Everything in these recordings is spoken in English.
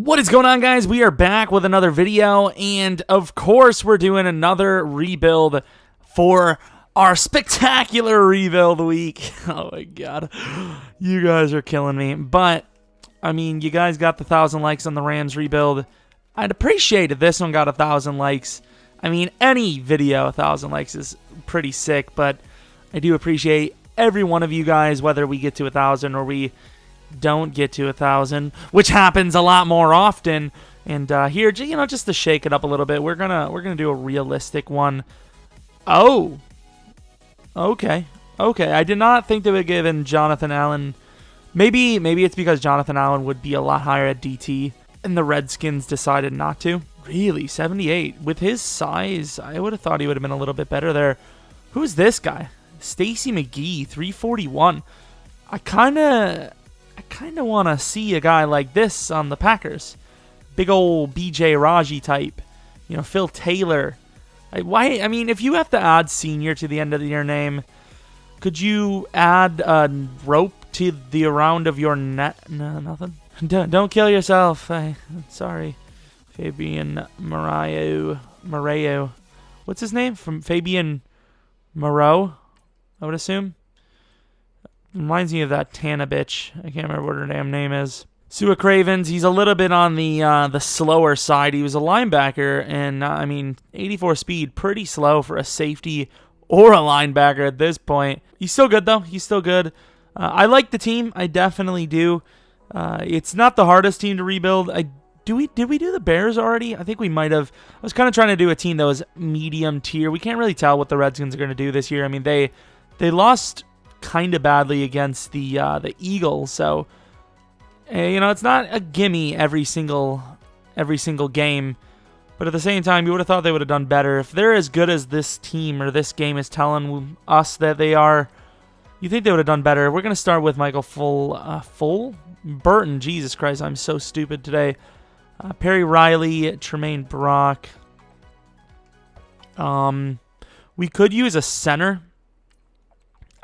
What is going on, guys? We are back with another video, and of course we're doing another rebuild for our spectacular rebuild week. Oh my god, you guys are killing me. But I mean, you guys got the 1,000 likes on the Rams rebuild. I'd appreciate if this one got 1,000 likes. I mean, any video 1,000 likes is pretty sick, but I do appreciate every one of you guys, whether we get to 1,000 or we don't get to 1,000, which happens a lot more often. And here, you know, just to shake it up a little bit, we're gonna do a realistic one. Oh, okay. I did not think they would give in Jonathan Allen. Maybe it's because Jonathan Allen would be a lot higher at DT, and the Redskins decided not to. Really, 78 with his size, I would have thought he would have been a little bit better there. Who's this guy? Stacy McGee, 341. I kind of want to see a guy like this on the Packers. Big old BJ Raji type. You know, Phil Taylor. I mean, if you have to add senior to the end of your name, could you add a rope to the around of your net? No, nothing. Don't kill yourself. Sorry. Fabian Moreau. What's his name? From Fabian Moreau, I would assume. Reminds me of that Tana bitch. I can't remember what her damn name is. Sua Cravens, he's a little bit on the slower side. He was a linebacker, and I mean, 84 speed, pretty slow for a safety or a linebacker at this point. He's still good, though. He's still good. I like the team. I definitely do. It's not the hardest team to rebuild. Did we do the Bears already? I think we might have. I was kind of trying to do a team that was medium tier. We can't really tell what the Redskins are going to do this year. I mean, they lost kind of badly against the Eagles, so you know, it's not a gimme every single game, but at the same time, you would have thought they would have done better. If they're as good as this team or this game is telling us that they are, you think they would have done better. We're gonna start with Michael Full Burton. Jesus Christ, I'm so stupid today. Perry Riley, Tremaine Brock. We could use a center.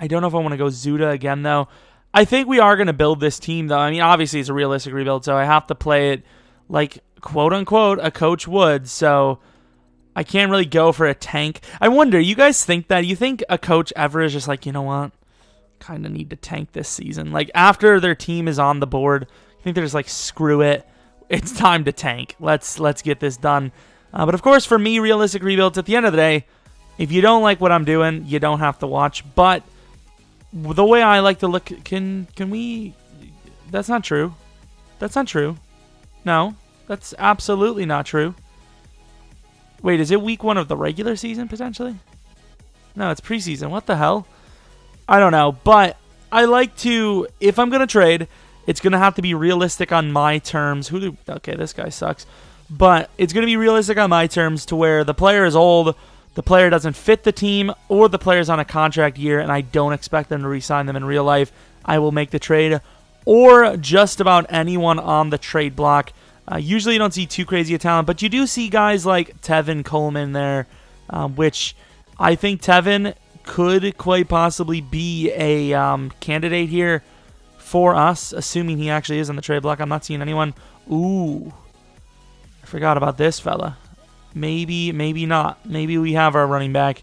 I don't know if I want to go Zuda again, though. I think we are going to build this team, though. I mean, obviously, it's a realistic rebuild, so I have to play it like, quote-unquote, a coach would, so I can't really go for a tank. I wonder, you guys think that? You think a coach ever is just like, you know what? Kind of need to tank this season. Like, after their team is on the board, you think they're just like, screw it. It's time to tank. Let's get this done. But, of course, for me, realistic rebuilds, at the end of the day, if you don't like what I'm doing, you don't have to watch, but the way I like to look, can we? That's not true. That's not true. No, that's absolutely not true. Wait, is it week 1 of the regular season potentially? No, it's preseason. What the hell? I don't know, but I like to. If I'm gonna trade, it's gonna have to be realistic on my terms. Okay, this guy sucks, but it's gonna be realistic on my terms to where the player is old, the player doesn't fit the team, or the player's on a contract year and I don't expect them to re-sign them in real life. I will make the trade, or just about anyone on the trade block. Usually you don't see too crazy a talent, but you do see guys like Tevin Coleman there, which I think Tevin could quite possibly be a candidate here for us, assuming he actually is on the trade block. I'm not seeing anyone. Ooh, I forgot about this fella. Maybe not. Maybe we have our running back.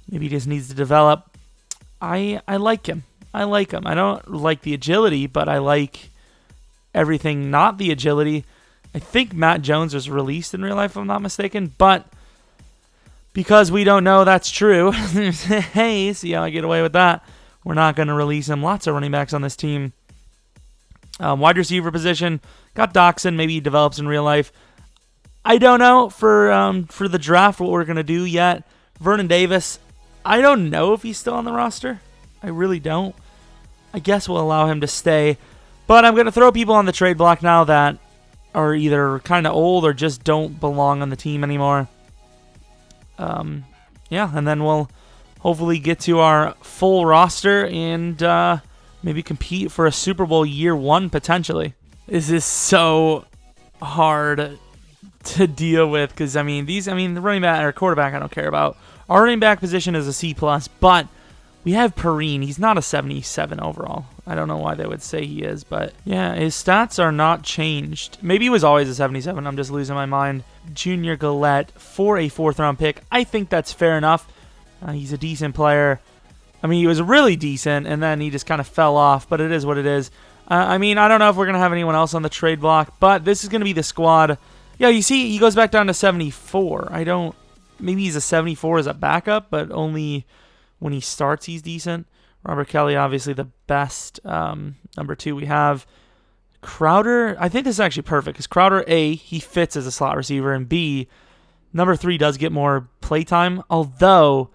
Maybe he just needs to develop. I like him. I don't like the agility, but I like everything not the agility. I think Matt Jones was released in real life, if I'm not mistaken, but because we don't know that's true, hey, see how I get away with that? We're not going to release him. Lots of running backs on this team. Wide receiver position, got Doxson. Maybe he develops in real life. I don't know for the draft what we're going to do yet. Vernon Davis, I don't know if he's still on the roster. I really don't. I guess we'll allow him to stay. But I'm going to throw people on the trade block now that are either kind of old or just don't belong on the team anymore. Yeah, and then we'll hopefully get to our full roster and maybe compete for a Super Bowl year 1 potentially. This is so hard to deal with because the running back or quarterback I don't care about. Our running back position is a C+, but We have Perrine. He's not a 77 overall. I don't know why they would say he is, but yeah, his stats are not changed. Maybe he was always a 77. I'm just losing my mind. Junior Gillette for a 4th-round pick. I think that's fair enough. He's a decent player. I mean, he was really decent, and then he just kind of fell off, but it is what it is. I mean, I don't know if we're going to have anyone else on the trade block, but this is going to be the squad. Yeah, you see, he goes back down to 74. Maybe he's a 74 as a backup, but only when he starts he's decent. Robert Kelly, obviously the best number 2 we have. Crowder, I think this is actually perfect, because Crowder, A, he fits as a slot receiver, and B, number 3 does get more playtime, although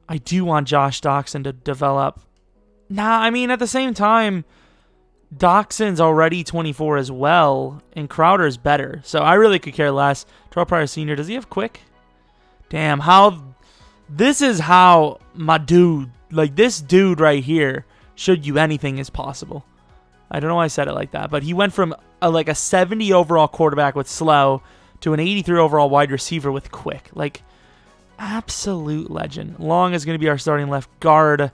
I do want Josh Doxson to develop. Nah, I mean, at the same time, Doxson's already 24 as well, and Crowder's better. So I really could care less. Terrell Pryor Sr., does he have quick? Damn, this is how my dude, like this dude right here, should you anything is possible. I don't know why I said it like that, but he went from like a 70 overall quarterback with slow to an 83 overall wide receiver with quick. Like, absolute legend. Long is going to be our starting left guard.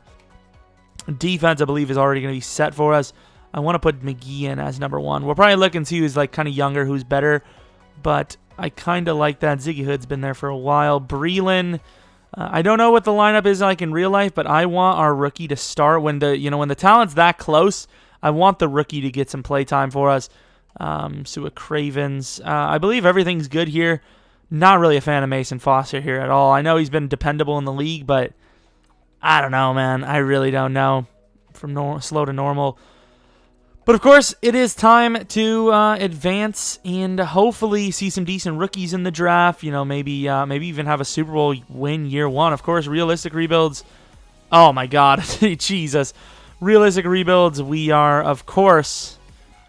Defense, I believe, is already going to be set for us. I want to put McGee in as number 1. We'll probably look and see who's like kind of younger, who's better, but I kind of like that. Ziggy Hood's been there for a while. Breland, I don't know what the lineup is like in real life, but I want our rookie to start when the talent's that close. I want the rookie to get some play time for us. Sua Cravens, I believe everything's good here. Not really a fan of Mason Foster here at all. I know he's been dependable in the league, but I don't know, man. I really don't know. From slow to normal. But, of course, it is time to advance and hopefully see some decent rookies in the draft. Maybe even have a Super Bowl win year 1. Of course, realistic rebuilds. Oh, my God. Jesus. Realistic rebuilds, we are, of course,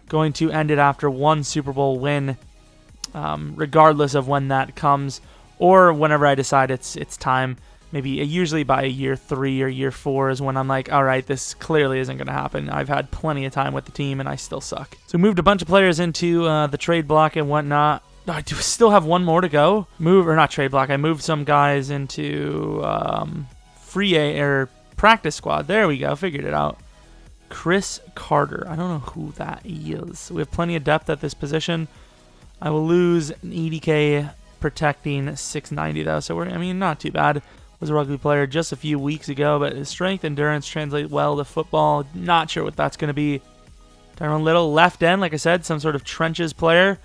going to end it after 1 Super Bowl win, regardless of when that comes or whenever I decide it's time. Maybe usually by year 3 or year 4 is when I'm like, all right, this clearly isn't going to happen. I've had plenty of time with the team, and I still suck. So moved a bunch of players into the trade block and whatnot. I do still have one more to go. Not trade block. I moved some guys into practice squad. There we go. Figured it out. Chris Carter. I don't know who that is. We have plenty of depth at this position. I will lose an 80K protecting 690 though, so not too bad. Was a rugby player just a few weeks ago, but his strength, endurance translate well to football. Not sure what that's going to be. Tyrone Little, left end, like I said, some sort of trenches player.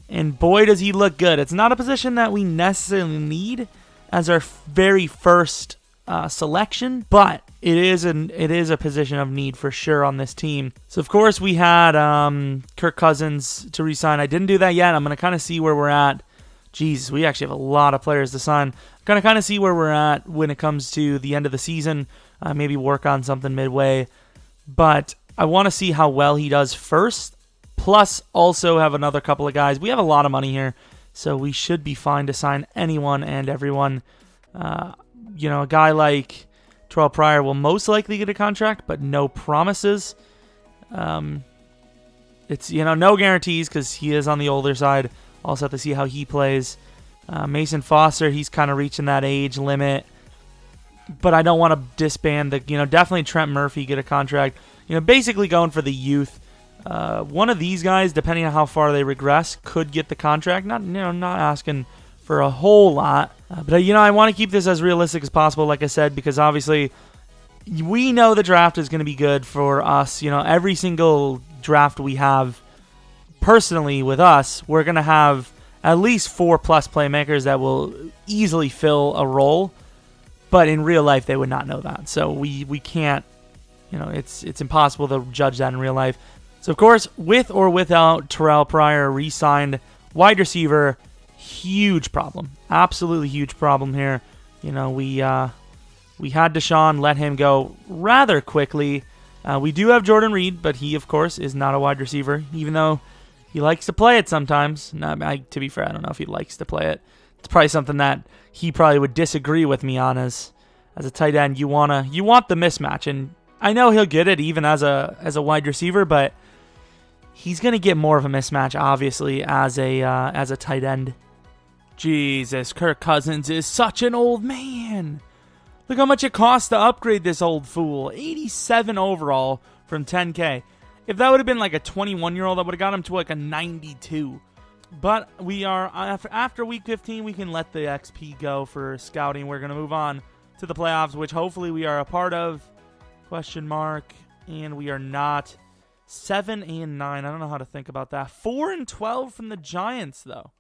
And boy, does he look good. It's not a position that we necessarily need as our very first selection, but it is a position of need for sure on this team. So, of course, we had Kirk Cousins to re-sign. I didn't do that yet. I'm going to kind of see where we're at. Jesus, we actually have a lot of players to sign. I'm going to kind of see where we're at when it comes to the end of the season. Maybe work on something midway. But I want to see how well he does first. Plus, also have another couple of guys. We have a lot of money here, so we should be fine to sign anyone and everyone. A guy like Terrell Pryor will most likely get a contract, but no promises. It's no guarantees because he is on the older side. Also have to see how he plays. Mason Foster, he's kind of reaching that age limit. But I don't want to disband definitely Trent Murphy get a contract. Basically going for the youth. One of these guys, depending on how far they regress, could get the contract. Not asking for a whole lot. But I want to keep this as realistic as possible, like I said, because obviously we know the draft is going to be good for us. Every single draft we have, personally with us, we're going to have at least 4+ playmakers that will easily fill a role, but in real life they would not know that. So we can't, it's impossible to judge that in real life. So of course, with or without Terrell Pryor re-signed, wide receiver, huge problem. Absolutely huge problem here. We had Deshaun, let him go rather quickly. We do have Jordan Reed, but he, of course, is not a wide receiver, even though he likes to play it sometimes. To be fair, I don't know if he likes to play it. It's probably something that he probably would disagree with me on as a tight end. You want the mismatch, and I know he'll get it even as a wide receiver, but he's going to get more of a mismatch, obviously, as a tight end. Jesus, Kirk Cousins is such an old man. Look how much it costs to upgrade this old fool. 87 overall from 10K. If that would have been like a 21-year-old, I would have got him to like a 92. But we are, after week 15, we can let the XP go for scouting. We're going to move on to the playoffs, which hopefully we are a part of. Question mark. And we are not. 7-9. I don't know how to think about that. 4-12 from the Giants, though.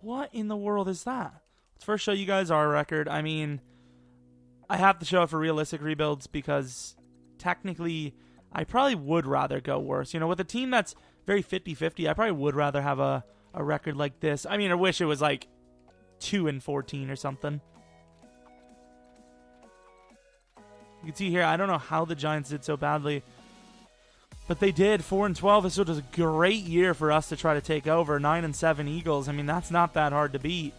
What in the world is that? Let's first show you guys our record. I mean, I have to show it for realistic rebuilds because technically I probably would rather go worse. You know, with a team that's very 50-50, I probably would rather have a record like this. I mean, I wish it was like 2-14 or something. You can see here, I don't know how the Giants did so badly, but they did. 4-12. This was a great year for us to try to take over. 9-7 Eagles. I mean, that's not that hard to beat,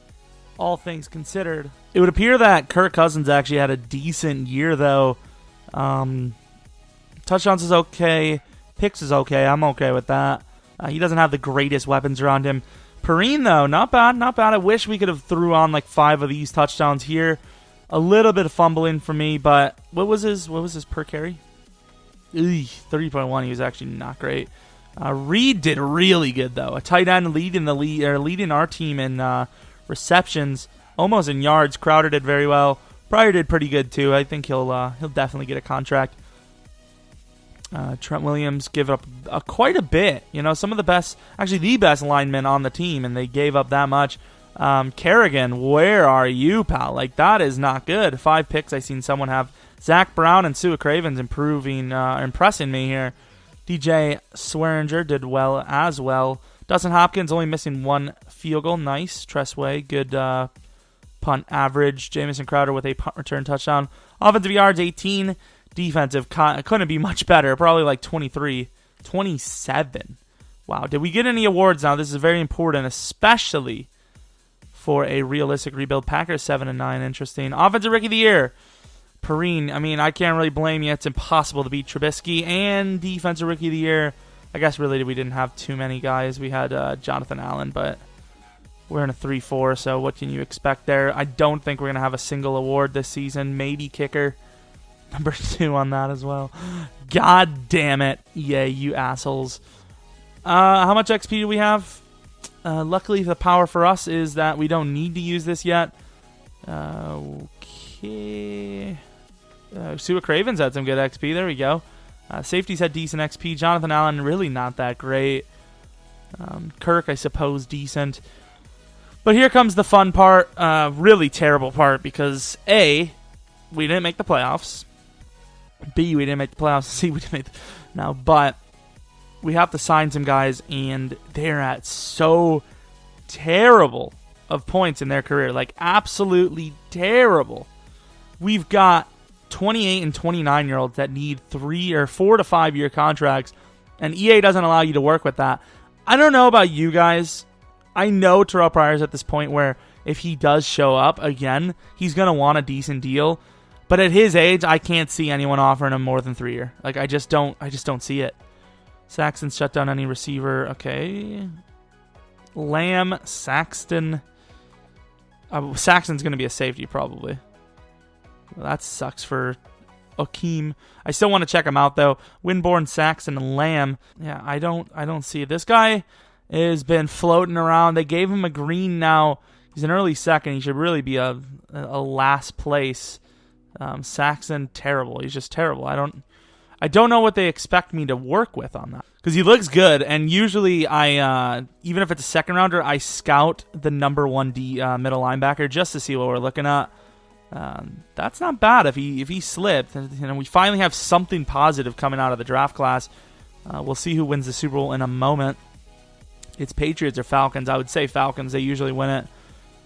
all things considered. It would appear that Kirk Cousins actually had a decent year, though. Touchdowns is okay. Picks is okay. I'm okay with that. He doesn't have the greatest weapons around him. Perrine, though, not bad. Not bad. I wish we could have threw on like 5 of these touchdowns here. A little bit of fumbling for me, but what was his per carry? 30.1. He was actually not great. Reed did really good though. A tight end leading our team in receptions, almost in yards. Crowder did very well. Pryor did pretty good too. I think he'll definitely get a contract. Trent Williams gave up quite a bit. You know, some of the best, actually the best linemen on the team, and they gave up that much. Kerrigan, where are you, pal? Like, that is not good. 5 picks I seen someone have. Zach Brown and Sua Cravens impressing me here. DJ Swearinger did well as well. Dustin Hopkins only missing 1 field goal. Nice. Tressway, good punt average. Jamison Crowder with a punt return touchdown. Offensive yards, 18. Defensive, couldn't be much better. Probably like 23. 27. Wow. Did we get any awards now? This is very important, especially for a realistic rebuild. Packers 7-9. Interesting. Offensive Rookie of the Year. Perrine, I mean, I can't really blame you. It's impossible to beat Trubisky. And Defensive Rookie of the Year, I guess really we didn't have too many guys. We had Jonathan Allen, but we're in a 3-4, so what can you expect there? I don't think we're going to have a single award this season. Maybe kicker. Number 2 on that as well. God damn it. Yeah, you assholes. How much XP do we have? Luckily, the power for us is that we don't need to use this yet. Okay. Sua Cravens had some good XP. There we go. Safeties had decent XP. Jonathan Allen, really not that great. Kirk, I suppose, decent. But here comes the fun part. Really terrible part because A, we didn't make the playoffs. B, we didn't make the playoffs. C, we didn't make no, but we have to sign some guys, and they're at so terrible of points in their career. Like, absolutely terrible. We've got 28 and 29-year-olds that need 3 or 4 to 5 year contracts, and EA doesn't allow you to work with that. I don't know about you guys. I know Terrell Pryor's at this point where if he does show up again, he's going to want a decent deal. But at his age, I can't see anyone offering him more than 3 year. Like, I just don't see it. Saxton shut down any receiver. Okay. Lamb, Saxton. Saxton's going to be a safety probably. Well, that sucks for Akeem. I still want to check him out though. Winborn, Saxton, and Lamb. Yeah, I don't see it. This guy has been floating around. They gave him a green now. He's an early second. He should really be a last place. Saxton, terrible. He's just terrible. I don't know what they expect me to work with on that. Because he looks good, and usually I, even if it's a second rounder, I scout the number 1 middle linebacker just to see what we're looking at. That's not bad if he slipped. And we finally have something positive coming out of the draft class. We'll see who wins the Super Bowl in a moment. It's Patriots or Falcons. I would say Falcons. They usually win it.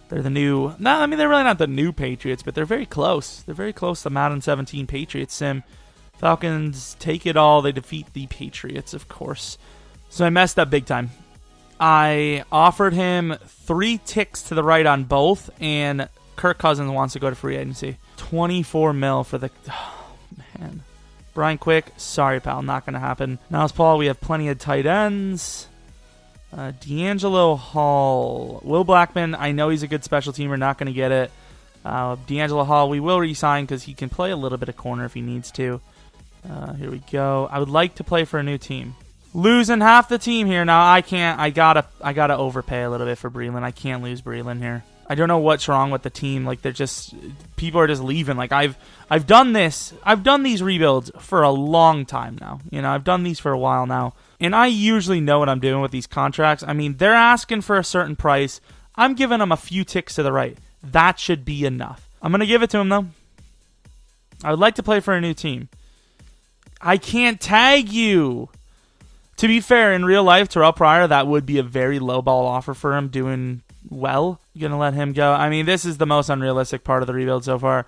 They're the new... No, I mean, they're really not the new Patriots, but they're very close. They're very close to Madden 17 Patriots sim. Falcons take it all. They defeat the Patriots, of course. So I messed up big time. I offered him 3 ticks to the right on both, and Kirk Cousins wants to go to free agency. 24 mil for the... Oh, man. Brian Quick, sorry, pal, not going to happen. Niles Paul, we have plenty of tight ends. D'Angelo Hall. Will Blackman, I know he's a good special teamer, not going to get it. D'Angelo Hall, we will re-sign because he can play a little bit of corner if he needs to. Here we go. I would like to play for a new team. Losing half the team here now. I can't. I gotta overpay a little bit for Breland. I can't lose Breland here. I don't know what's wrong with the team. Like, people are just leaving. Like, I've done this. I've done these rebuilds for a long time now. You know, I've done these for a while now. And I usually know what I'm doing with these contracts. I mean, they're asking for a certain price. I'm giving them a few ticks to the right. That should be enough. I'm going to give it to him, though. I would like to play for a new team. I can't tag you. To be fair, in real life, Terrell Pryor, that would be a very low ball offer for him doing well. You're going to let him go. I mean, this is the most unrealistic part of the rebuild so far.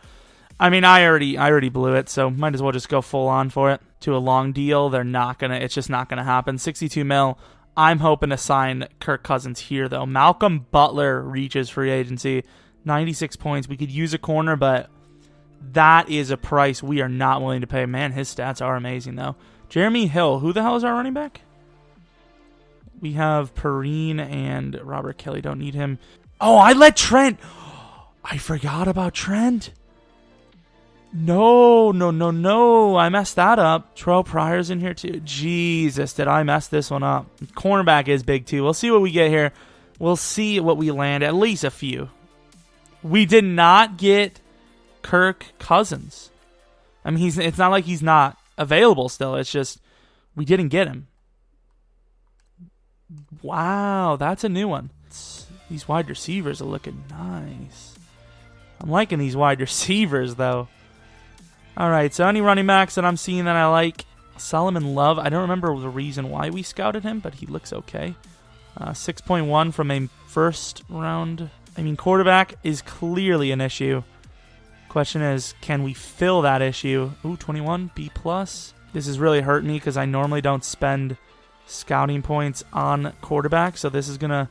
I mean, I already blew it, so might as well just go full on for it. To a long deal, it's just not going to happen. 62 mil. I'm hoping to sign Kirk Cousins here, though. Malcolm Butler reaches free agency. 96 points. We could use a corner, but that is a price we are not willing to pay. Man, his stats are amazing, though. Jeremy Hill. Who the hell is our running back? We have Perrine and Robert Kelly. Don't need him. Oh, I let Trent. I forgot about Trent. No. I messed that up. Terrell Pryor's in here too. Jesus, did I mess this one up? Cornerback is big too. We'll see what we get here. We'll see what we land. At least a few. We did not get Kirk Cousins. I mean, it's not like he's not available still. It's just we didn't get him. Wow, that's a new one. These wide receivers are looking nice. I'm liking these wide receivers, though. All right, so any running backs that I'm seeing that I like? Solomon Love. I don't remember the reason why we scouted him, but he looks okay. 6.1 from a first round. I mean, quarterback is clearly an issue. Question is, can we fill that issue? Ooh, 21, B+. This is really hurting me because I normally don't spend scouting points on quarterback, so this is gonna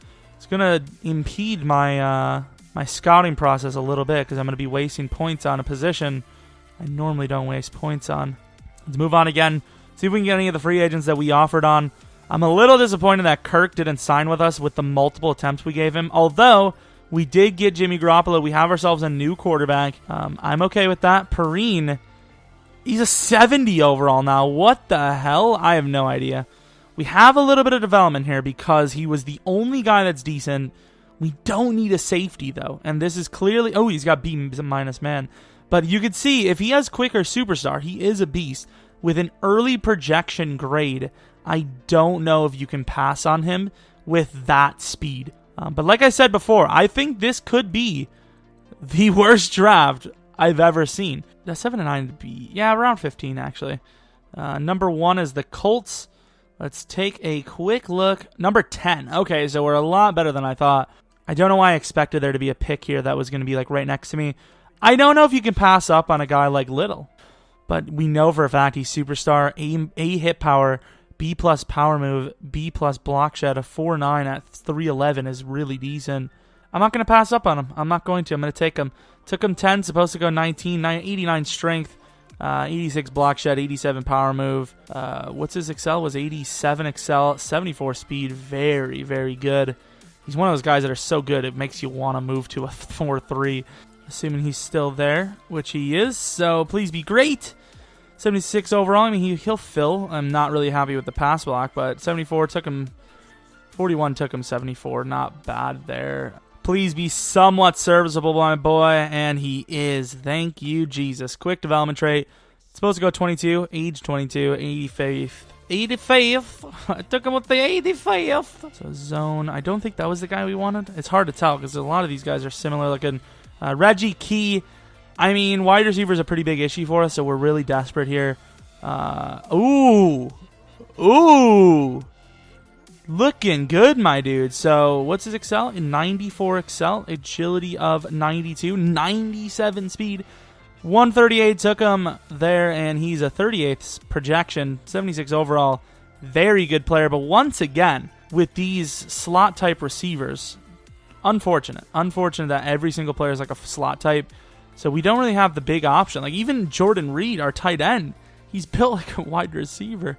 impede my my scouting process a little bit because I'm gonna be wasting points on a position I normally don't waste points on. Let's move on again. See if we can get any of the free agents that we offered on. I'm a little disappointed that Kirk didn't sign with us with the multiple attempts we gave him. Although we did get Jimmy Garoppolo, we have ourselves a new quarterback. I'm okay with that. Perrine, he's a 70 overall now. What the hell? I have no idea. We have a little bit of development here because he was the only guy that's decent. We don't need a safety, though. And this is clearly... Oh, he's got B- man. But you could see, if he has quick or superstar, he is a beast. With an early projection grade, I don't know if you can pass on him with that speed. But like I said before, I think this could be the worst draft I've ever seen. That's 7 and 9 to be... Yeah, around 15, actually. Number 1 is the Colts. Let's take a quick look. Number 10. Okay, so we're a lot better than I thought. I don't know why I expected there to be a pick here that was going to be like right next to me. I don't know if you can pass up on a guy like Little. But we know for a fact he's superstar. A hit power, B+ power move, B+ block shed, a 4.9 at 311 is really decent. I'm not going to pass up on him. I'm not going to. I'm going to take him. Took him 10, supposed to go 19, 89 strength. 86 block shed, 87 power move. What's his Excel? Was 87 Excel, 74 speed. Very, very good. He's one of those guys that are so good it makes you want to move to a 4.3. Assuming he's still there, which he is. So please be great. 76 overall. I mean, he'll fill. I'm not really happy with the pass block, but 74 took him. 41 took him 74. Not bad there. Please be somewhat serviceable, my boy, and he is. Thank you, Jesus. Quick development trait. It's supposed to go 22, age 22, 85th. 85th. I took him with the 85th. So zone. I don't think that was the guy we wanted. It's hard to tell because a lot of these guys are similar looking. Reggie Key. I mean, wide receiver is a pretty big issue for us, so we're really desperate here. Ooh. Looking good, my dude. So, what's his Excel? 94 Excel. Agility of 92. 97 speed. 138 took him there, and he's a 38th projection. 76 overall. Very good player. But once again, with these slot-type receivers, unfortunate. Unfortunate that every single player is like a slot type. So, we don't really have the big option. Like, even Jordan Reed, our tight end, he's built like a wide receiver.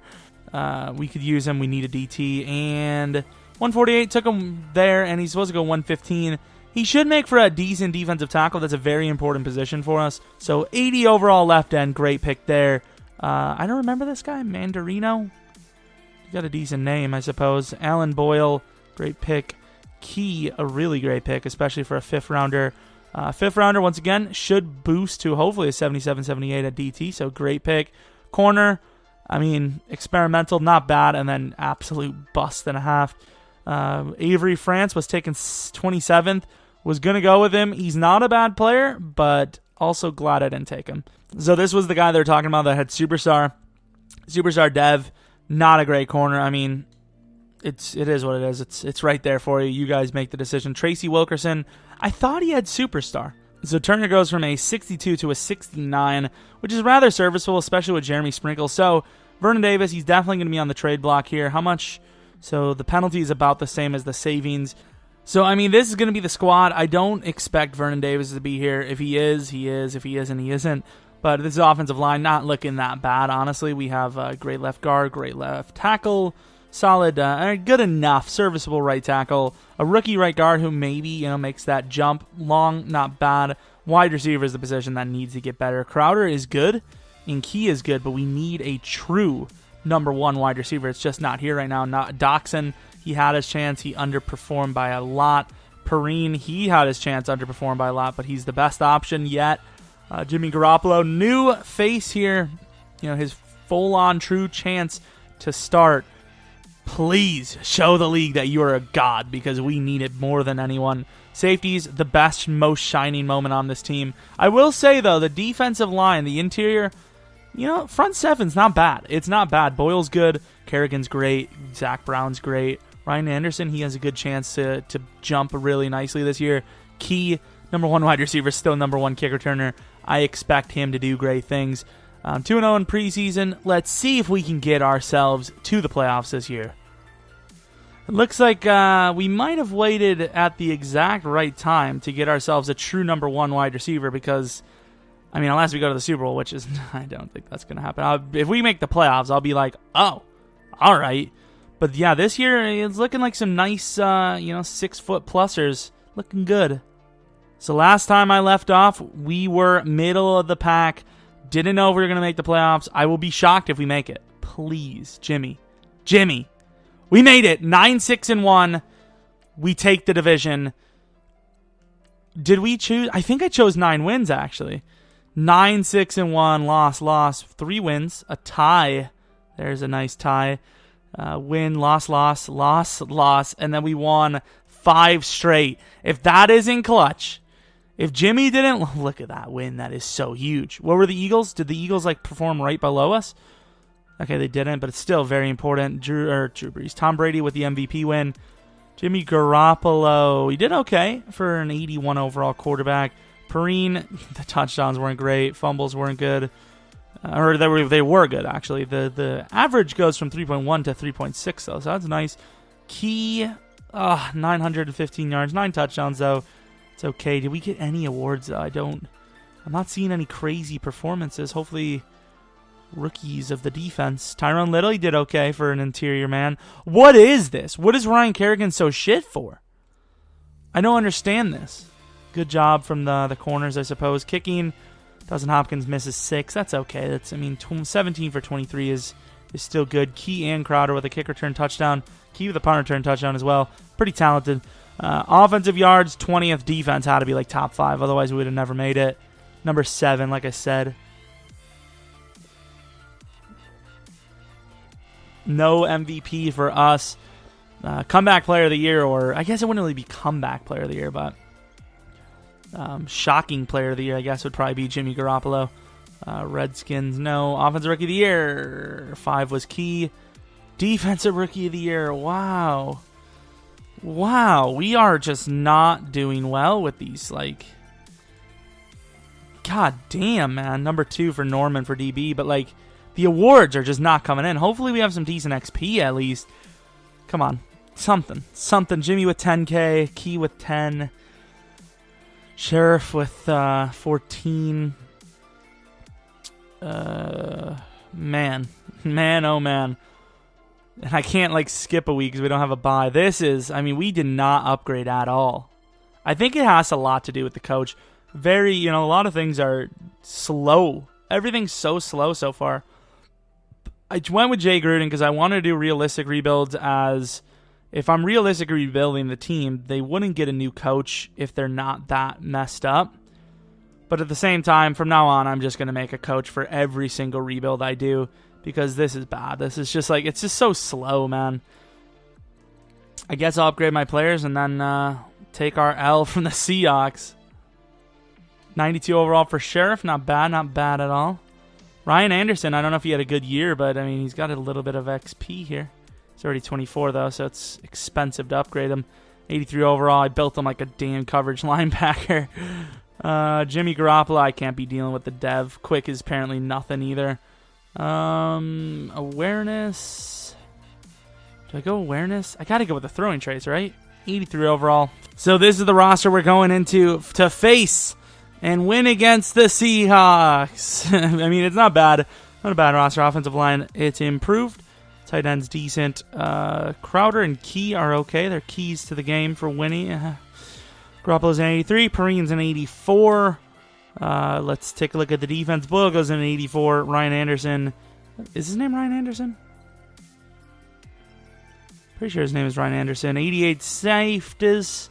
We could use him. We need a DT. And 148 took him there, and he's supposed to go 115. he should make for a decent defensive tackle. That's a very important position for us. So 80 overall left end, great pick there. I don't remember this guy, Mandarino. He got a decent name, I suppose. Alan Boyle, great pick. Key, a really great pick, especially for a 5th rounder. 5th rounder, once again, should boost to hopefully a 77, 78 at DT, so great pick. Corner, I mean, experimental, not bad, and then absolute bust and a half. Avery France was taken 27th. Was going to go with him. He's not a bad player, but also glad I didn't take him. So this was the guy they were talking about that had Superstar Dev. Not a great corner. I mean, it is what it is. It's right there for you. You guys make the decision. Tracy Wilkerson, I thought he had Superstar. So Turner goes from a 62 to a 69, which is rather serviceable, especially with Jeremy Sprinkle. So Vernon Davis, he's definitely going to be on the trade block here. How much? So the penalty is about the same as the savings. So, I mean, this is going to be the squad. I don't expect Vernon Davis to be here. If he is, he is. If he isn't, he isn't. But this offensive line not looking that bad, honestly. We have a great left guard, great left tackle, solid, good enough, serviceable right tackle, a rookie right guard who maybe, makes that jump. Long, not bad. Wide receiver is the position that needs to get better. Crowder is good, and Key is good, but we need a true number 1 wide receiver. It's just not here right now. Not Doxson. He had his chance. He underperformed by a lot. Perrine, he had his chance, underperformed by a lot, but he's the best option yet. Jimmy Garoppolo, new face here. His full-on true chance to start. Please show the league that you are a god, because we need it more than anyone. Safeties, the best, most shining moment on this team. I will say, though, the defensive line, the interior, front seven's not bad. It's not bad. Boyle's good. Kerrigan's great. Zach Brown's great. Ryan Anderson, he has a good chance to jump really nicely this year. Key, number 1 wide receiver, still number 1 kick returner. I expect him to do great things. 2-0 in preseason. Let's see if we can get ourselves to the playoffs this year. It looks like we might have waited at the exact right time to get ourselves a true number 1 wide receiver, because, unless we go to the Super Bowl, which is, I don't think that's going to happen. If we make the playoffs, I'll be like, oh, all right. But yeah, this year it's looking like some nice, 6-foot plusers. Looking good. So last time I left off, we were middle of the pack. Didn't know if we were going to make the playoffs. I will be shocked if we make it. Please, Jimmy. We made it. 9-6-1. We take the division. Did we choose? I think I chose 9 wins, actually. 9-6-1. Loss. 3 wins. A tie. There's a nice tie. Win, loss, and then we won 5 straight. If that isn't clutch, if Jimmy didn't, look at that win. That is so huge. What were the Eagles? Did the Eagles perform right below us? Okay, they didn't, but it's still very important. Drew Brees, Tom Brady with the MVP win. Jimmy Garoppolo, he did okay for an 81 overall quarterback. Perrine, the touchdowns weren't great. Fumbles weren't good. Or they were good, actually. The average goes from 3.1 to 3.6, though, so that's nice. Key, 915 yards, 9 touchdowns, though. It's okay. Did we get any awards, though? I'm not seeing any crazy performances. Hopefully, rookies of the defense. Tyron Little, he did okay for an interior man. What is this? What is Ryan Kerrigan so shit for? I don't understand this. Good job from the corners, I suppose. Kicking, Dawson Hopkins misses 6. That's okay. 17 for 23 is still good. Key and Crowder with a kick return touchdown. Key with a punt return touchdown as well. Pretty talented. Offensive yards, 20th. Defense had to be like top 5. Otherwise, we would have never made it. Number 7, like I said. No MVP for us. Comeback player of the year, or I guess it wouldn't really be comeback player of the year, but shocking player of the year, I guess, would probably be Jimmy Garoppolo. Redskins, no. Offensive rookie of the year, 5 was Key. Defensive rookie of the year, wow. We are just not doing well with these, god damn, man. Number 2 for Norman for DB, but, the awards are just not coming in. Hopefully we have some decent XP at least. Come on. Something. Jimmy with 10K. Key with 10. Sheriff with 14. Man, oh man. And I can't skip a week because we don't have a bye. This is, we did not upgrade at all. I think it has a lot to do with the coach. A lot of things are slow. Everything's so slow so far. I went with Jay Gruden because I want to do realistic rebuilds, as if I'm realistic rebuilding the team, they wouldn't get a new coach if they're not that messed up. But at the same time, from now on, I'm just going to make a coach for every single rebuild I do, because this is bad. This is just it's just so slow, man. I guess I'll upgrade my players and then take our L from the Seahawks. 92 overall for Sheriff. Not bad at all. Ryan Anderson, I don't know if he had a good year, but I mean, he's got a little bit of XP here. He's already 24, though, so it's expensive to upgrade him. 83 overall. I built him like a damn coverage linebacker. Jimmy Garoppolo, I can't be dealing with the dev. Quick is apparently nothing either. Awareness. Do I go awareness? I got to go with the throwing traits, right? 83 overall. So this is the roster we're going into to face and win against the Seahawks. I mean, it's not bad. Not a bad roster. Offensive line, it's improved. Tight end's decent. Crowder and Key are okay. They're keys to the game for winning. Garoppolo's an 83. Perrine's an 84. Let's take a look at the defense. Boyle goes in an 84. Ryan Anderson. Is his name Ryan Anderson? Pretty sure his name is Ryan Anderson. 88 safeties.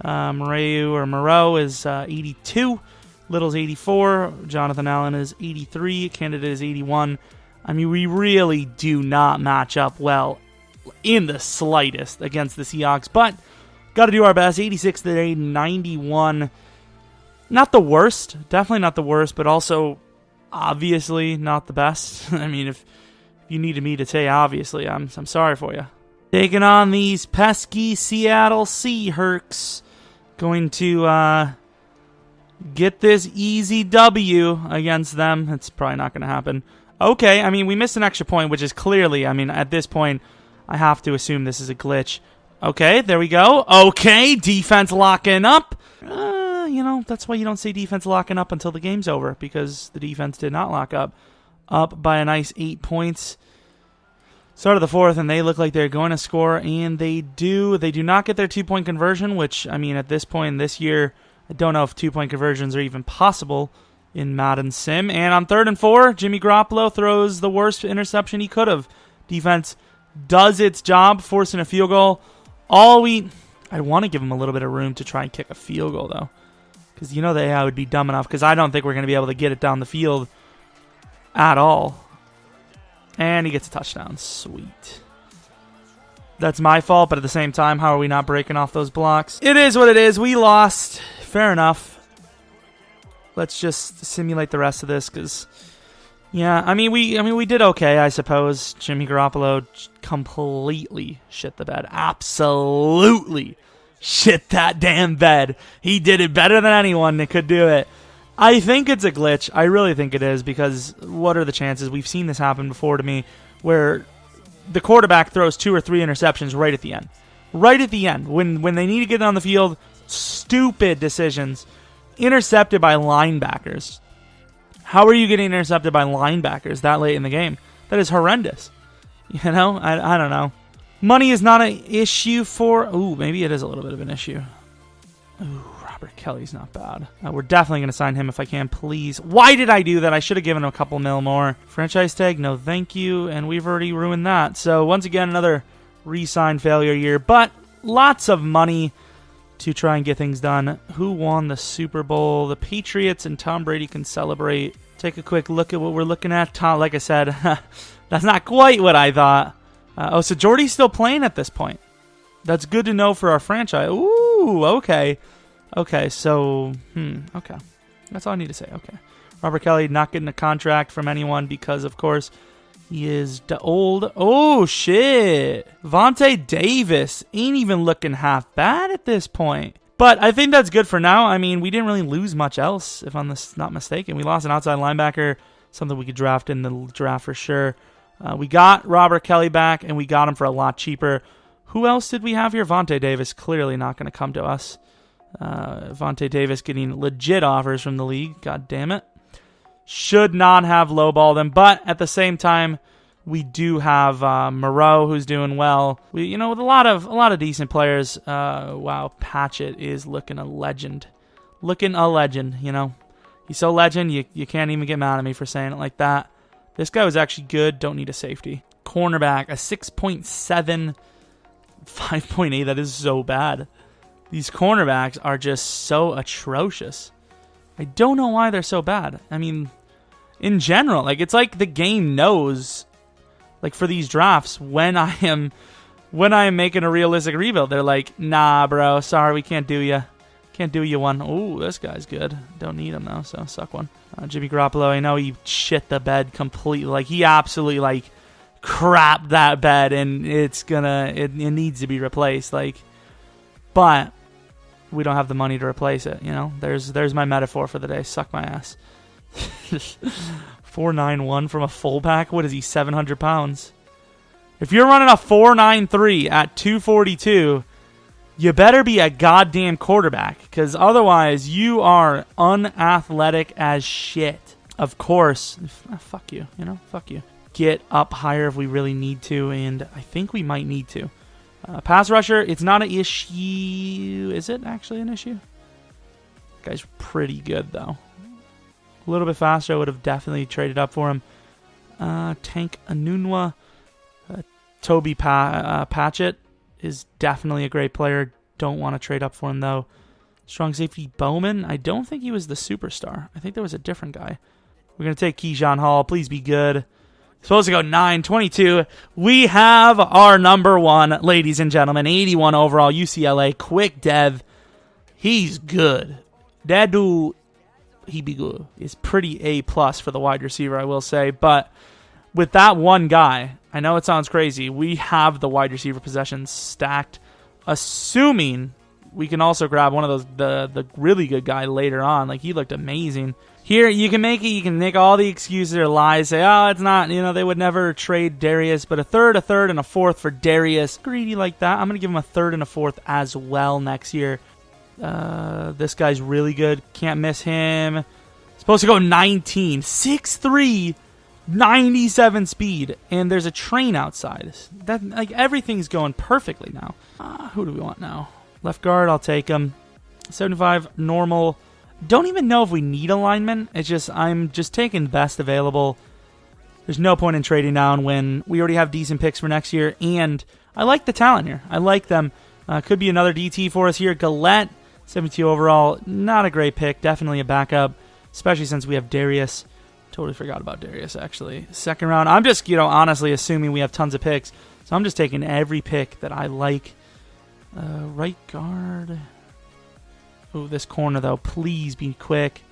Moreau is 82. Little's 84. Jonathan Allen is 83. Candidate is 81. I mean, we really do not match up well in the slightest against the Seahawks, but got to do our best. 86 today, 91. Not the worst. Definitely not the worst, but also obviously not the best. I mean, if you needed me to say obviously, I'm sorry for you. Taking on these pesky Seattle Seahawks. Going to get this easy W against them. It's probably not going to happen. Okay, I mean, we missed an extra point, which is clearly, I mean, at this point, I have to assume this is a glitch. Okay, there we go. Okay, defense locking up. That's why you don't say defense locking up until the game's over, because the defense did not lock up. Up by a nice 8 points. Start of the fourth, and they look like they're going to score, and they do. They do not get their 2-point conversion, which, I mean, at this point this year, I don't know if 2-point conversions are even possible in Madden Sim. And on 3rd and 4, Jimmy Garoppolo throws the worst interception he could have. Defense does its job, forcing a field goal. I want to give him a little bit of room to try and kick a field goal, though. Because the AI would be dumb enough, because I don't think we're going to be able to get it down the field at all. And he gets a touchdown. Sweet. That's my fault, but at the same time, how are we not breaking off those blocks? It is what it is. We lost. Fair enough. Let's just simulate the rest of this, because, yeah, I mean, we did okay, I suppose. Jimmy Garoppolo completely shit the bed. Absolutely shit that damn bed. He did it better than anyone that could do it. I think it's a glitch. I really think it is, because what are the chances? We've seen this happen before to me, where the quarterback throws 2 or 3 interceptions right at the end. Right at the end. When they need to get on the field, stupid decisions. Intercepted by linebackers. How are you getting intercepted by linebackers that late in the game? That is horrendous. I don't know. Money is not an issue for... Ooh, maybe it is a little bit of an issue. Ooh, Robert Kelly's not bad. We're definitely going to sign him if I can, please. Why did I do that? I should have given him a couple mil more. Franchise tag, no thank you. And we've already ruined that. So once again, another re-sign failure year. But lots of money to try and get things done. Who won the Super Bowl? The Patriots, and Tom Brady can celebrate. Take a quick look at what we're looking at. Like I said, that's not quite what I thought. So Jordy's still playing at this point. That's good to know for our franchise. Ooh, okay. Okay, so, okay. That's all I need to say. Okay. Robert Kelly not getting a contract from anyone because, of course, he is old. Oh, shit. Vontae Davis ain't even looking half bad at this point. But I think that's good for now. I mean, we didn't really lose much else, if I'm not mistaken. We lost an outside linebacker, something we could draft in the draft for sure. We got Robert Kelly back, and we got him for a lot cheaper. Who else did we have here? Vontae Davis, clearly not going to come to us. Vontae Davis getting legit offers from the league. God damn it. Should not have lowballed him, but at the same time, We do have Moreau, who's doing well. With a lot of decent players. Wow, Patchett is looking a legend. He's so legend, you can't even get mad at me for saying it like that. This guy was actually good. Don't need a safety. Cornerback, a 6.7, 5.8. That is so bad. These cornerbacks are just so atrocious. I don't know why they're so bad. I mean, in general, it's like the game knows, for these drafts, when I am making a realistic rebuild, they're like, nah, bro, sorry, we can't do you. Can't do you one. Ooh, this guy's good. Don't need him, though, so suck one. Jimmy Garoppolo, I know he shit the bed completely. He absolutely, crapped that bed, and it needs to be replaced. But we don't have the money to replace it, There's my metaphor for the day. Suck my ass. 4.91 from a fullback? What is he, 700 pounds? If you're running a 4.93 at 242... you better be a goddamn quarterback, because otherwise you are unathletic as shit. Of course, fuck you, fuck you. Get up higher if we really need to, and I think we might need to. Pass rusher, it's not an issue. Is it actually an issue? Guy's pretty good, though. A little bit faster, I would have definitely traded up for him. Tank Anunwa. Toby Patchett is definitely a great player. Don't want to trade up for him, though. Strong safety Bowman. I don't think he was the superstar. I think there was a different guy. We're going to take Keyshawn Hall. Please be good. Supposed to go 9.22. We have our number one, ladies and gentlemen. 81 overall, UCLA. Quick dev. He's good. That dude, he be good. It's pretty A+ for the wide receiver, I will say. But with that one guy, I know it sounds crazy, we have the wide receiver possessions stacked, assuming we can also grab one of those, the really good guy later on. He looked amazing. Here, you can make all the excuses or lies, say, oh, it's not, they would never trade Darius, but a third, and a fourth for Darius. Greedy like that. I'm going to give him a third and a fourth as well next year. This guy's really good. Can't miss him. Supposed to go 19. 6'3", 97 speed, and there's a train outside. That everything's going perfectly now. Who do we want now? Left guard, I'll take him. 75 normal. Don't even know if we need a lineman. It's just I'm just taking best available. There's no point in trading down when we already have decent picks for next year, and I like the talent here. I like them. Could be another DT for us here. Gillette, 72 overall. Not a great pick. Definitely a backup, especially since we have Darius. Totally forgot about Darius, actually. Second round. I'm just, honestly assuming we have tons of picks. So I'm just taking every pick that I like. Right guard. Oh, this corner, though. Please be quick.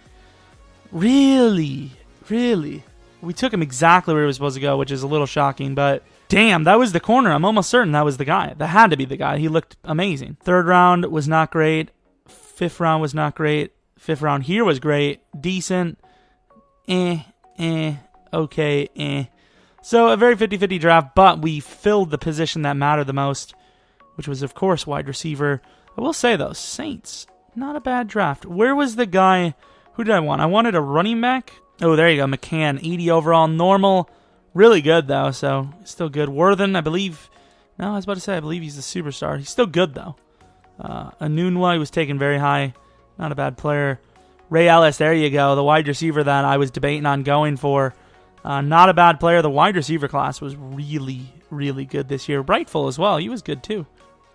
Really? We took him exactly where he was supposed to go, which is a little shocking. But, damn, that was the corner. I'm almost certain that was the guy. That had to be the guy. He looked amazing. Third round was not great. Fifth round was not great. Fifth round here was great. Decent. Okay. So a very 50-50 draft, but we filled the position that mattered the most, which was, of course, wide receiver. I will say, though, Saints, not a bad draft. Where was the guy? Who did I want? I wanted a running back. Oh, there you go, McCann, 80 overall, normal. Really good, though, so still good. Worthen, I believe. No, I was about to say, I believe he's the superstar. He's still good, though. Anunwa, he was taken very high. Not a bad player. Ray Ellis, there you go, the wide receiver that I was debating on going for. Not a bad player. The wide receiver class was really, really good this year. Brightful as well. He was good, too.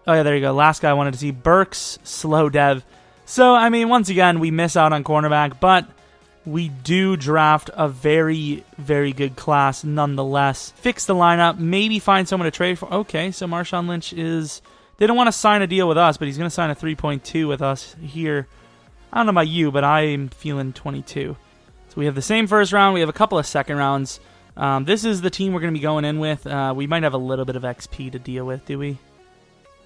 Oh, yeah, there you go. Last guy I wanted to see. Burks, slow dev. So, I mean, once again, we miss out on cornerback, but we do draft a very, very good class nonetheless. Fix the lineup. Maybe find someone to trade for. Okay, so Marshawn Lynch is... They don't want to sign a deal with us, but he's going to sign a 3.2 with us here. I don't know about you, but I'm feeling 22. So we have the same first round. We have a couple of second rounds. This is the team we're going to be going in with. We might have a little bit of XP to deal with, do we?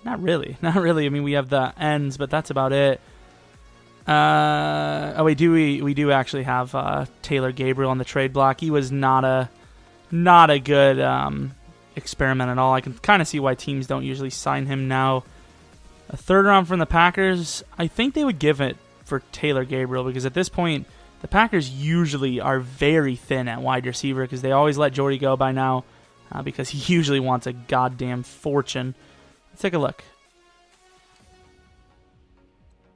Not really. Not really. I mean, we have the ends, but that's about it. Oh, wait, we do actually have Taylor Gabriel on the trade block. He was not a good experiment at all. I can kind of see why teams don't usually sign him now. A third round from the Packers. I think they would give it for Taylor Gabriel because at this point, the Packers usually are very thin at wide receiver because they always let Jordy go by now. because he usually wants a goddamn fortune. Let's take a look.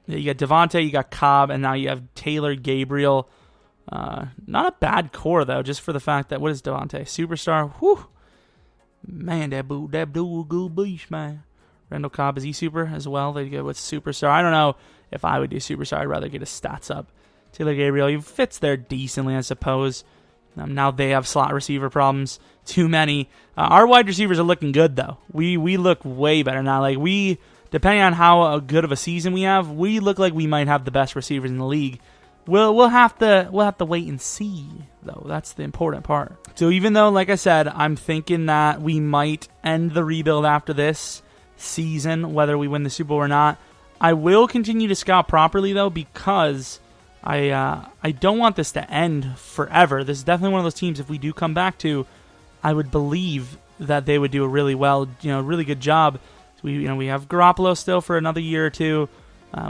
Yeah, you got Devontae, you got Cobb, and now you have Taylor, Gabriel. Not a bad core, though, just for the fact that, what is Devontae? Superstar? Whew. Man, that dude good beast, man. Randall Cobb, is he super as well? They go with superstar. I don't know if I would do superstar. I'd rather get his stats up. Taylor Gabriel, he fits there decently, I suppose. Now they have slot receiver problems. Too many. Our wide receivers are looking good, though. We look way better now. Like, depending on how good of a season we have, we look like we might have the best receivers in the league. We'll have to wait and see, though. That's the important part. So even though, like I said, I'm thinking that we might end the rebuild after this season, whether we win the Super Bowl or not, I will continue to scout properly, though, because I don't want this to end forever. This is definitely one of those teams, if we do come back to, I would believe that they would do a really really good job. We have Garoppolo still for another year or two.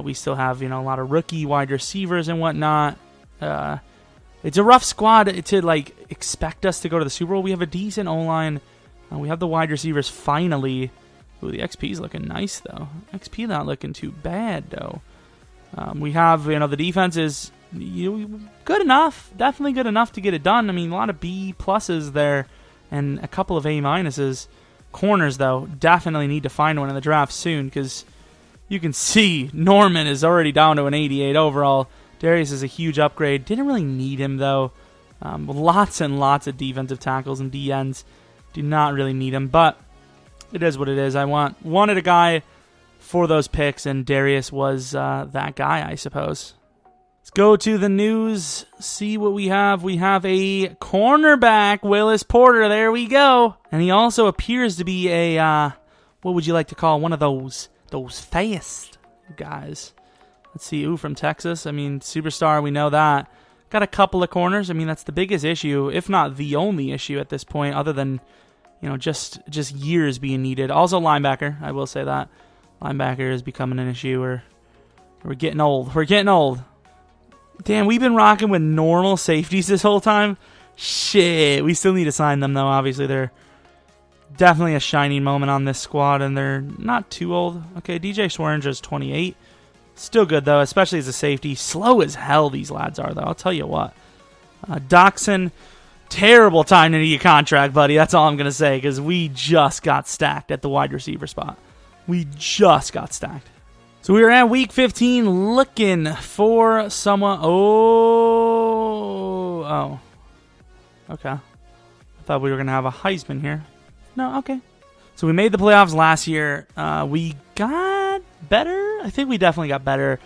We still have, a lot of rookie wide receivers and whatnot. It's a rough squad to, expect us to go to the Super Bowl. We have a decent O-line. We have the wide receivers finally. Ooh, the XP's looking nice, though. XP not looking too bad, though. We have, the defense is good enough. Definitely good enough to get it done. I mean, a lot of B pluses there and a couple of A minuses. Corners, though, definitely need to find one in the draft soon because you can see Norman is already down to an 88 overall. Darius is a huge upgrade. Didn't really need him, though. Lots and lots of defensive tackles and DNs. Do not really need him, but it is what it is. I wanted a guy for those picks, and Darius was that guy, I suppose. Let's go to the news, see what we have. We have a cornerback, Willis Porter. There we go. And he also appears to be a, what would you like to call, one of those fast guys. Let's see, from Texas. I mean, superstar, we know that. Got a couple of corners. I mean, that's the biggest issue, if not the only issue at this point, other than, just years being needed. Also linebacker, I will say that. Linebacker is becoming an issue. We're getting old. We're getting old. Damn, we've been rocking with normal safeties this whole time. Shit, we still need to sign them, though. Obviously, they're definitely a shining moment on this squad, and they're not too old. Okay, DJ Swearinger is 28. Still good, though, especially as a safety. Slow as hell these lads are, though. I'll tell you what. Doxson, terrible time to need a contract, buddy. That's all I'm going to say, because we just got stacked at the wide receiver spot. We just got stacked. So we were at week 15 looking for someone. Oh. Okay. I thought we were going to have a Heisman here. No, okay. So we made the playoffs last year. We got better. I think we definitely got better.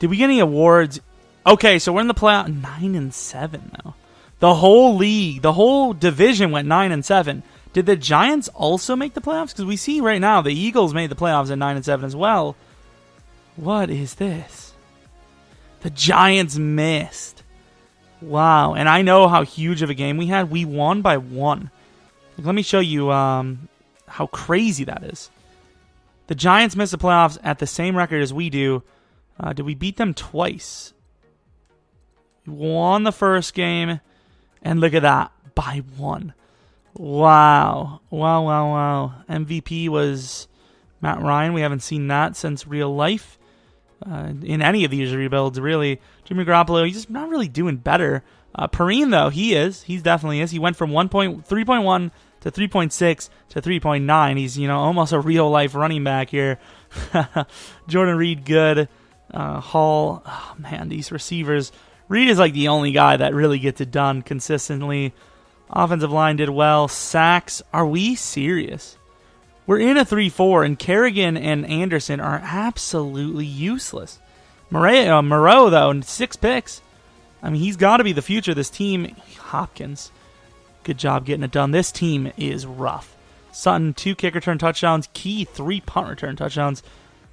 Did we get any awards? Okay, so we're in the playoff 9-7 now. The whole league, the whole division went 9-7. Did the Giants also make the playoffs? Because we see right now the Eagles made the playoffs at 9-7 as well. What is this? The Giants missed. Wow. And I know how huge of a game we had. We won by 1. Let me show you how crazy that is. The Giants missed the playoffs at the same record as we do. Did we beat them twice? We won the first game. And look at that. By 1. Wow. Wow. MVP was Matt Ryan. We haven't seen that since real life. In any of these rebuilds, really. Jimmy Garoppolo, he's just not really doing better. Perrine, though, he is. He definitely is. He went from 3.1 to 3.6 to 3.9. He's, almost a real-life running back here. Jordan Reed, good. Hall, oh, man, these receivers. Reed is like the only guy that really gets it done consistently. Offensive line did well. Sacks, are we serious? We're in a 3-4, and Kerrigan and Anderson are absolutely useless. Moreau, though, 6 picks. I mean, he's got to be the future of this team. Hopkins, good job getting it done. This team is rough. Sutton, 2 kick return touchdowns. Key, 3 punt return touchdowns.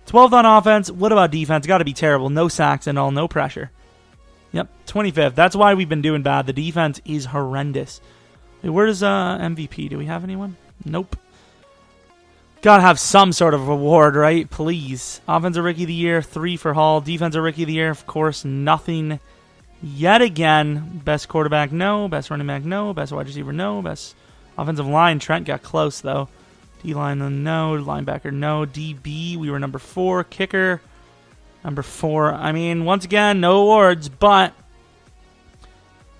12th on offense. What about defense? Got to be terrible. No sacks and all. No pressure. Yep, 25th. That's why we've been doing bad. The defense is horrendous. Wait, where's MVP? Do we have anyone? Nope. Gotta have some sort of award, right? Please. Offensive Rookie of the Year, 3 for Hall. Defensive Rookie of the Year, of course, nothing yet again. Best quarterback, no. Best running back, no. Best wide receiver, no. Best Offensive line, Trent got close, though. D-line, no. Linebacker, no. DB, we were number 4. Kicker, number 4. I mean, once again, no awards, but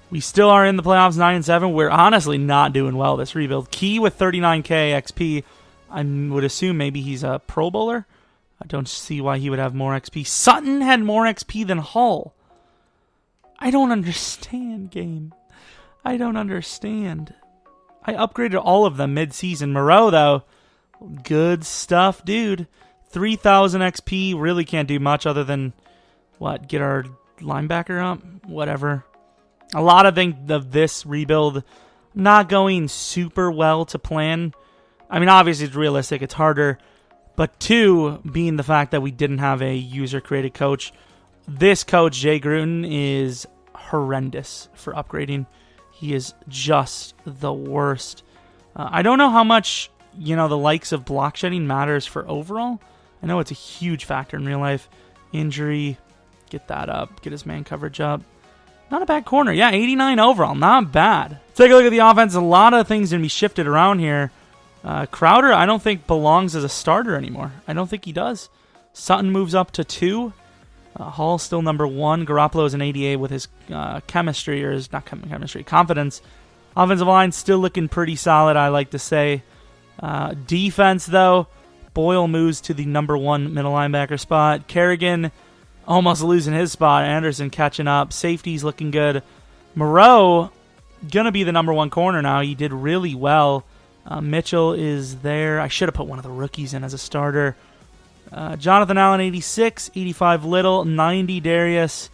we still are in the playoffs 9-7. We're honestly not doing well this rebuild. Key with 39K XP. I would assume maybe he's a Pro Bowler. I don't see why he would have more XP. Sutton had more XP than Hull. I don't understand, game. I don't understand. I upgraded all of them mid-season. Moreau, though, good stuff, dude. 3,000 XP. Really can't do much other than, what, get our linebacker up? Whatever. A lot of this rebuild not going super well to plan. I mean, obviously it's realistic. It's harder. But 2, being the fact that we didn't have a user-created coach. This coach, Jay Gruden, is horrendous for upgrading. He is just the worst. I don't know how much, the likes of block shedding matters for overall. I know it's a huge factor in real life. Injury, get that up. Get his man coverage up. Not a bad corner. Yeah, 89 overall. Not bad. Take a look at the offense. A lot of things going to be shifted around here. Crowder, I don't think belongs as a starter anymore. I don't think he does. Sutton moves up to 2. Hall still number 1. Garoppolo is an 88 with his chemistry, or his, not chemistry, confidence. Offensive line still looking pretty solid, I like to say. Defense, though, Boyle moves to the number 1 middle linebacker spot. Kerrigan almost losing his spot. Anderson catching up. Safety's looking good. Moreau, going to be the number 1 corner now. He did really well. Mitchell is there. I should have put one of the rookies in as a starter. Jonathan Allen, 86. 85 Little. 90 Darius.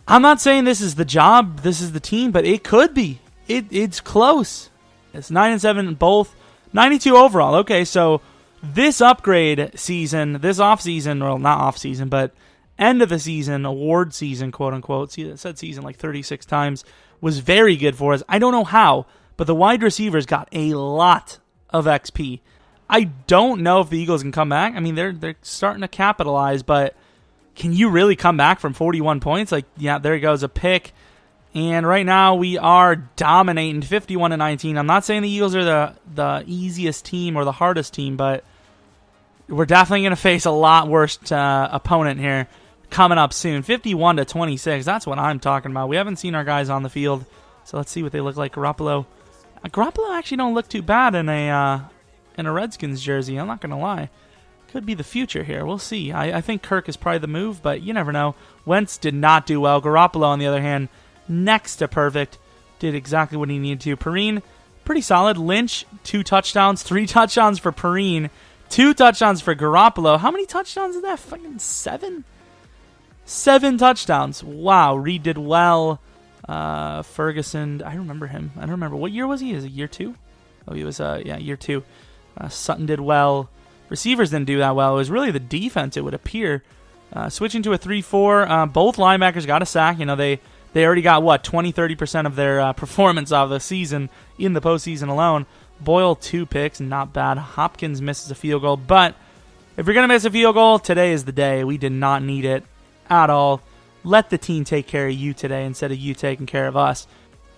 I'm not saying this is the job, this is the team, but it could be. It's close. It's 9-7 both. 92 overall. Okay, so this upgrade season, this offseason, well, not offseason, but end of the season, award season, quote-unquote, see, it said season like 36 times, was very good for us. I don't know how, but the wide receivers got a lot of XP. I don't know if the Eagles can come back. I mean, they're starting to capitalize, but can you really come back from 41 points? Like, yeah, there goes a pick. And right now we are dominating 51-19. I'm not saying the Eagles are the easiest team or the hardest team, but we're definitely going to face a lot worse opponent here coming up soon. 51-26. That's what I'm talking about. We haven't seen our guys on the field, so let's see what they look like. Garoppolo actually don't look too bad in a Redskins jersey. I'm not going to lie. Could be the future here. We'll see. I think Kirk is probably the move, but you never know. Wentz did not do well. Garoppolo, on the other hand, next to perfect. Did exactly what he needed to. Perrine, pretty solid. Lynch, 2 touchdowns. 3 touchdowns for Perrine. 2 touchdowns for Garoppolo. How many touchdowns is that? Fucking 7? 7 touchdowns. Wow. Reed did well. Ferguson, I remember him. I don't remember. What year was he? Is it year 2? Oh, he was, year 2. Sutton did well. Receivers didn't do that well. It was really the defense, it would appear. Switching to a 3-4. Both linebackers got a sack. They already got, 20-30% of their performance of the season in the postseason alone. Boyle, 2 picks, not bad. Hopkins misses a field goal. But if you're going to miss a field goal, today is the day. We did not need it at all. Let the team take care of you today instead of you taking care of us.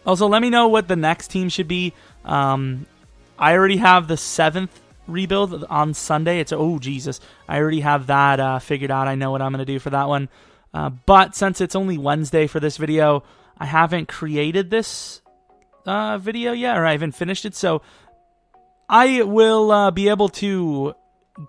Also, let me know what the next team should be. I already have the 7th rebuild on Sunday. Jesus. I already have that figured out. I know what I'm going to do for that one. But since it's only Wednesday for this video, I haven't created this video yet, or I haven't finished it. So I will be able to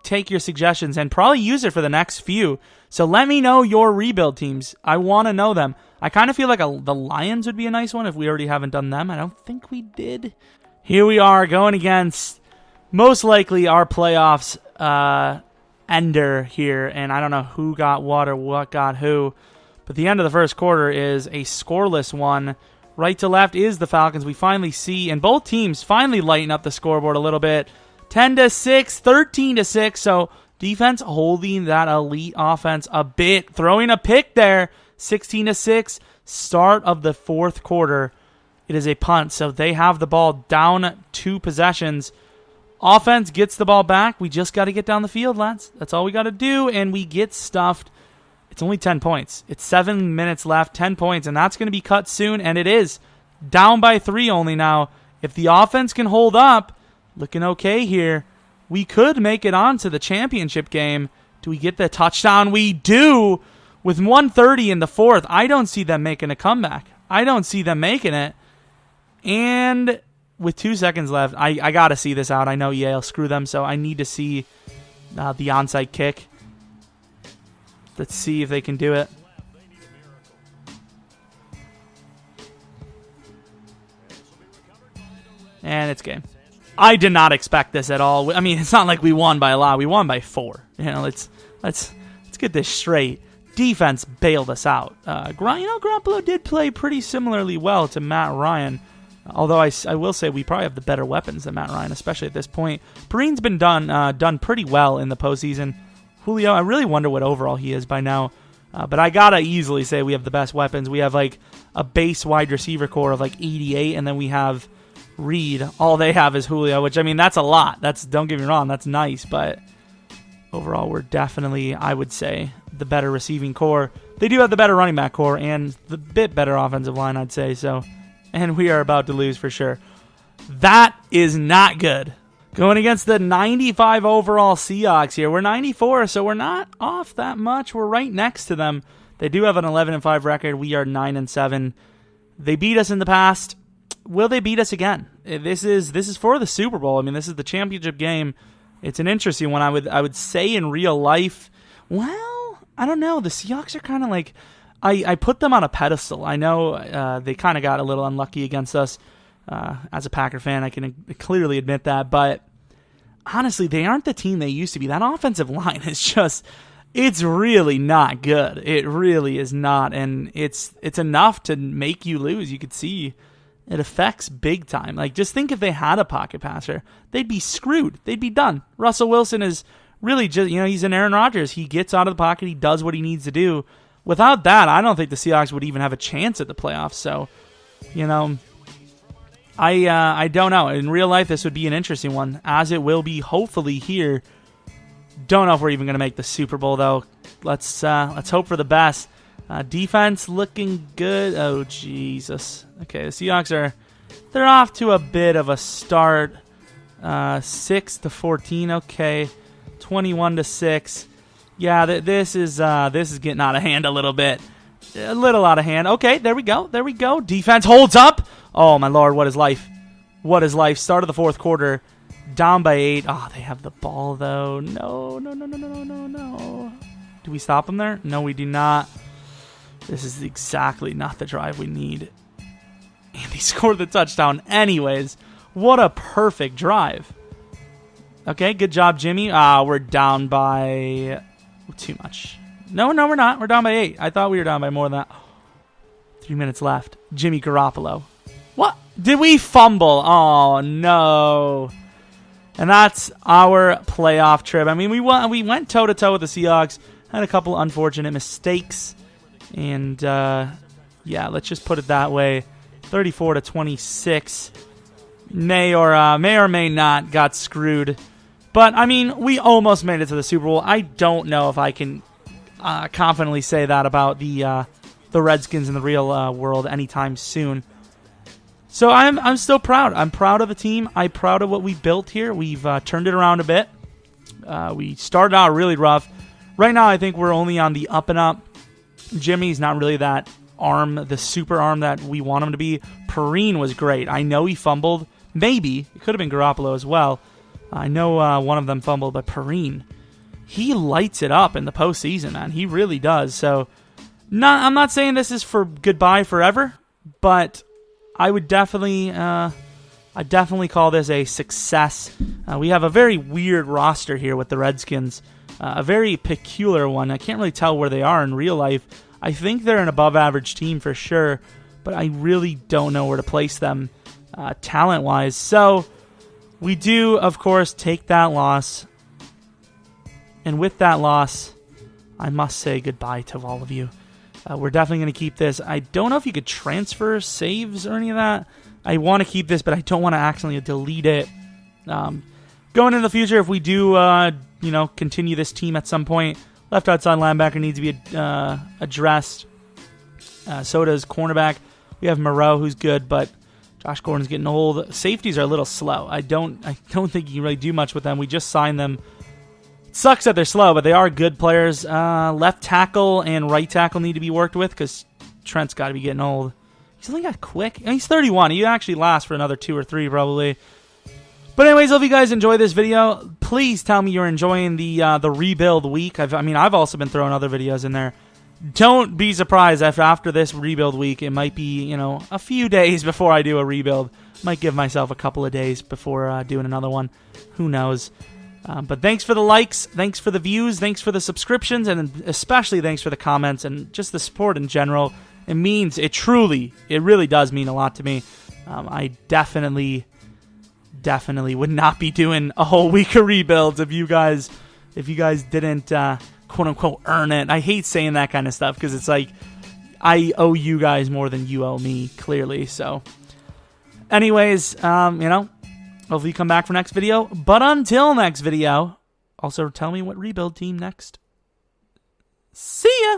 take your suggestions and probably use it for the next few. So let me know your rebuild teams. I want to know them. I kind of feel like the Lions would be a nice one if we already haven't done them. I don't think we did. Here we are going against most likely our playoffs ender here, and I don't know who got what or what got who, but the end of the first quarter is a scoreless one. Right to left is the Falcons. We finally see, and both teams finally lighten up the scoreboard a little bit. 10-6, 13-6, so defense holding that elite offense a bit, throwing a pick there. 16-6, start of the fourth quarter. It is a punt, so they have the ball down 2 possessions. Offense gets the ball back. We just got to get down the field, lads. That's all we got to do, and we get stuffed. It's only 10 points. It's 7 minutes left, 10 points, and that's going to be cut soon, and it is. Down by 3 only now if the offense can hold up, looking okay here, we could make it on to the championship game. Do we get the touchdown? We do. With 1:30 in the fourth, I don't see them making a comeback. I don't see them making it. And with 2 seconds left, I got to see this out. I know Yale screw them, so I need to see the onside kick. Let's see if they can do it. And it's game. I did not expect this at all. I mean, it's not like we won by a lot. We won by 4. You know, let's get this straight. Defense bailed us out. Garoppolo did play pretty similarly well to Matt Ryan. Although I will say we probably have the better weapons than Matt Ryan, especially at this point. Perrine's been done pretty well in the postseason. Julio, I really wonder what overall he is by now. But I gotta easily say we have the best weapons. We have like a base wide receiver core of like 88, and then we have Reed. All they have is Julio, which I mean that's a lot. Don't get me wrong, that's nice, but overall we're definitely, I would say, the better receiving core. They do have the better running back core and the bit better offensive line, I'd say. So, and we are about to lose for sure. That is not good. Going against the 95 overall Seahawks here. We're 94, so we're not off that much. We're right next to them. They do have an 11-5 record. We are 9-7. They beat us in the past. Will they beat us again? This is for the Super Bowl. I mean, this is the championship game. It's an interesting one. I would say in real life, well, I don't know. The Seahawks are kind of like, I put them on a pedestal. I know they kind of got a little unlucky against us. As a Packer fan, I can clearly admit that. But honestly, they aren't the team they used to be. That offensive line is just, it's really not good. It really is not. And it's enough to make you lose. You could see it affects big time. Like, just think if they had a pocket passer, they'd be screwed. They'd be done. Russell Wilson is really just, he's an Aaron Rodgers. He gets out of the pocket. He does what he needs to do. Without that, I don't think the Seahawks would even have a chance at the playoffs. So, I don't know. In real life, this would be an interesting one, as it will be hopefully here. Don't know if we're even going to make the Super Bowl, though. Let's hope for the best. Defense looking good. Oh, Jesus. Okay, the Seahawks they're off to a bit of a start. 6-14. Okay, 21-6. Yeah, this is getting out of hand a little bit. A little out of hand. Okay, there we go. There we go. Defense holds up. Oh, my Lord, what is life? What is life? Start of the fourth quarter. Down by 8. Oh, they have the ball, though. No. Do we stop them there? No, we do not. This is exactly not the drive we need. And they scored the touchdown anyways. What a perfect drive. Okay, good job, Jimmy. We're down by too much. No, we're not. We're down by 8. I thought we were down by more than that. 3 minutes left. Jimmy Garoppolo. What? Did we fumble? Oh, no. And that's our playoff trip. I mean, we went toe-to-toe with the Seahawks. Had a couple unfortunate mistakes. And, yeah, let's just put it that way. 34-26. May or may not got screwed. But, I mean, we almost made it to the Super Bowl. I don't know if I can confidently say that about the Redskins in the real world anytime soon. So I'm still proud. I'm proud of the team. I'm proud of what we built here. We've turned it around a bit. We started out really rough. Right now, I think we're only on the up and up. Jimmy's not really that arm, the super arm that we want him to be. Perrine was great. I know he fumbled. Maybe. It could have been Garoppolo as well. I know one of them fumbled, but Perrine, he lights it up in the postseason, man. He really does. So, I'm not saying this is for goodbye forever, but I would definitely call this a success. We have a very weird roster here with the Redskins, a very peculiar one. I can't really tell where they are in real life. I think they're an above-average team for sure, but I really don't know where to place them talent-wise. So we do, of course, take that loss. And with that loss, I must say goodbye to all of you. We're definitely going to keep this. I don't know if you could transfer saves or any of that. I want to keep this, but I don't want to accidentally delete it. Going into the future, if we do, continue this team at some point, left outside linebacker needs to be addressed. So does cornerback. We have Moreau, who's good, but Josh Gordon's getting old. Safeties are a little slow. I don't think you can really do much with them. We just signed them. It sucks that they're slow, but they are good players. Left tackle and right tackle need to be worked with because Trent's got to be getting old. He's only got quick. He's 31. He actually lasts for another 2 or 3 probably. But anyways, hope you guys enjoy this video. Please tell me you're enjoying the rebuild week. I've also been throwing other videos in there. Don't be surprised if after this rebuild week, it might be, a few days before I do a rebuild. Might give myself a couple of days before doing another one. Who knows? But thanks for the likes, thanks for the views, thanks for the subscriptions, and especially thanks for the comments and just the support in general. It really does mean a lot to me. I definitely would not be doing a whole week of rebuilds if you guys didn't quote unquote earn it. I hate saying that kind of stuff because it's like I owe you guys more than you owe me, clearly. So anyways, hopefully you come back for next video. But until next video, also tell me what rebuild team next. See ya!